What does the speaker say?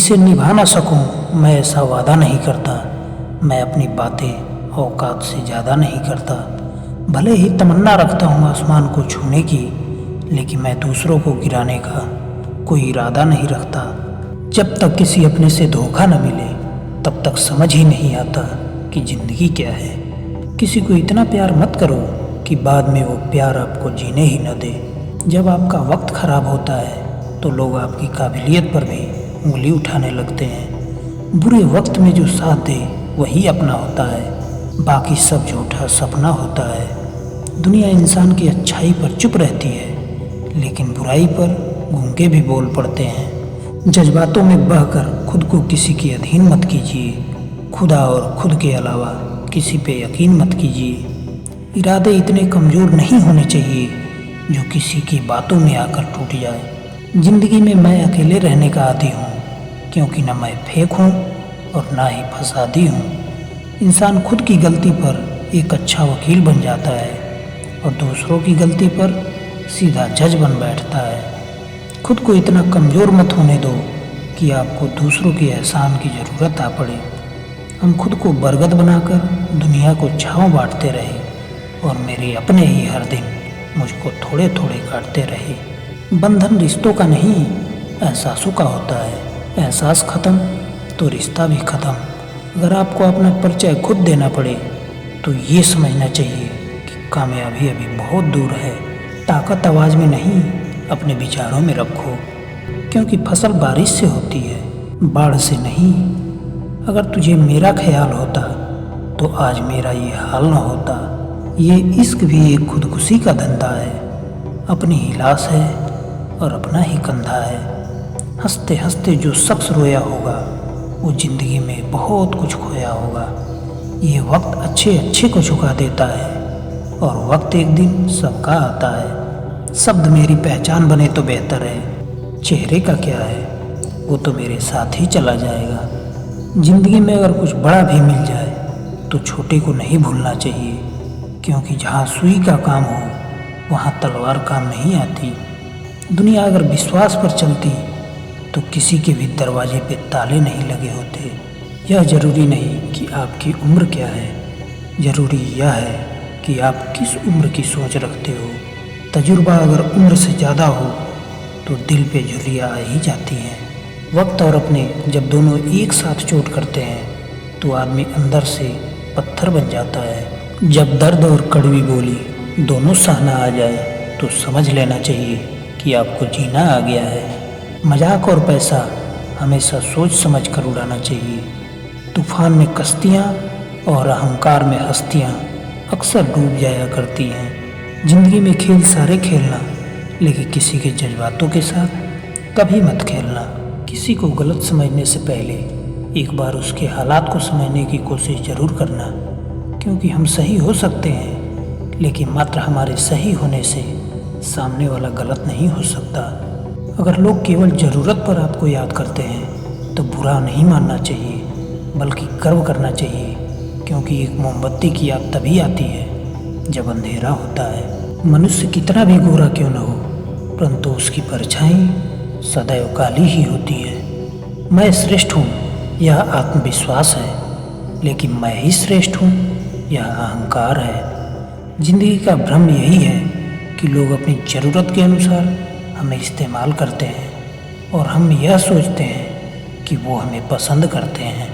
जिसे निभा ना सकूं मैं ऐसा वादा नहीं करता। मैं अपनी बातें औकात से ज़्यादा नहीं करता। भले ही तमन्ना रखता हूँ आसमान को छूने की, लेकिन मैं दूसरों को गिराने का कोई इरादा नहीं रखता। जब तक किसी अपने से धोखा न मिले तब तक समझ ही नहीं आता कि ज़िंदगी क्या है। किसी को इतना प्यार मत करो कि बाद में वो प्यार आपको जीने ही न दे। जब आपका वक्त ख़राब होता है तो लोग आपकी काबिलियत पर भी उंगली उठाने लगते हैं। बुरे वक्त में जो साथ दे वही अपना होता है, बाकी सब झूठा सपना होता है। दुनिया इंसान की अच्छाई पर चुप रहती है, लेकिन बुराई पर गूंगे भी बोल पड़ते हैं। जज्बातों में बहकर खुद को किसी के अधीन मत कीजिए। खुदा और खुद के अलावा किसी पे यकीन मत कीजिए। इरादे इतने कमज़ोर नहीं होने चाहिए जो किसी की बातों में आकर टूट जाए। ज़िंदगी में मैं अकेले रहने का आदी हूँ, क्योंकि न मैं फेंक हूँ और ना ही फसादी हूँ। इंसान खुद की गलती पर एक अच्छा वकील बन जाता है और दूसरों की गलती पर सीधा जज बन बैठता है। खुद को इतना कमज़ोर मत होने दो कि आपको दूसरों के एहसान की ज़रूरत आ पड़े। हम खुद को बरगद बनाकर दुनिया को छाँव बांटते रहे और मेरे अपने ही हर दिन मुझको थोड़े थोड़े काटते रहे। बंधन रिश्तों का नहीं, एहसासों का होता है। एहसास ख़त्म तो रिश्ता भी ख़त्म। अगर आपको अपना परिचय खुद देना पड़े तो ये समझना चाहिए कि कामयाबी अभी बहुत दूर है। ताकत आवाज़ में नहीं, अपने विचारों में रखो, क्योंकि फसल बारिश से होती है, बाढ़ से नहीं। अगर तुझे मेरा ख्याल होता तो आज मेरा ये हाल न होता। ये इश्क भी एक खुदकुशी का धंधा है, अपनी ही लाश है और अपना ही कंधा है। हंसते हंसते जो शख्स रोया होगा वो ज़िंदगी में बहुत कुछ खोया होगा। ये वक्त अच्छे अच्छे को झुका देता है और वक्त एक दिन सबका आता है। शब्द मेरी पहचान बने तो बेहतर है, चेहरे का क्या है, वो तो मेरे साथ ही चला जाएगा। ज़िंदगी में अगर कुछ बड़ा भी मिल जाए तो छोटे को नहीं भूलना चाहिए, क्योंकि जहाँ सुई का काम हो वहाँ तलवार काम नहीं आती। दुनिया अगर विश्वास पर चलती तो किसी के भी दरवाजे पे ताले नहीं लगे होते। यह ज़रूरी नहीं कि आपकी उम्र क्या है, ज़रूरी यह है कि आप किस उम्र की सोच रखते हो। तजुर्बा अगर उम्र से ज़्यादा हो तो दिल पे झुर्रियाँ आ ही जाती हैं। वक्त और अपने जब दोनों एक साथ चोट करते हैं तो आदमी अंदर से पत्थर बन जाता है। जब दर्द और कड़वी बोली दोनों सहना आ जाए तो समझ लेना चाहिए कि आपको जीना आ गया है। मजाक और पैसा हमेशा सोच समझ कर उड़ाना चाहिए। तूफान में कश्तियाँ और अहंकार में हस्तियाँ अक्सर डूब जाया करती हैं। ज़िंदगी में खेल सारे खेलना, लेकिन किसी के जज्बातों के साथ कभी मत खेलना। किसी को गलत समझने से पहले एक बार उसके हालात को समझने की कोशिश ज़रूर करना, क्योंकि हम सही हो सकते हैं लेकिन मात्र हमारे सही होने से सामने वाला गलत नहीं हो सकता। अगर लोग केवल ज़रूरत पर आपको याद करते हैं तो बुरा नहीं मानना चाहिए, बल्कि गर्व करना चाहिए, क्योंकि एक मोमबत्ती की याद तभी आती है जब अंधेरा होता है। मनुष्य कितना भी गोरा क्यों न हो, परंतु उसकी परछाई सदैव काली ही होती है। मैं श्रेष्ठ हूँ यह आत्मविश्वास है, लेकिन मैं ही श्रेष्ठ हूँ यह अहंकार है। जिंदगी का भ्रम यही है कि लोग अपनी ज़रूरत के अनुसार हमें इस्तेमाल करते हैं और हम यह सोचते हैं कि वो हमें पसंद करते हैं।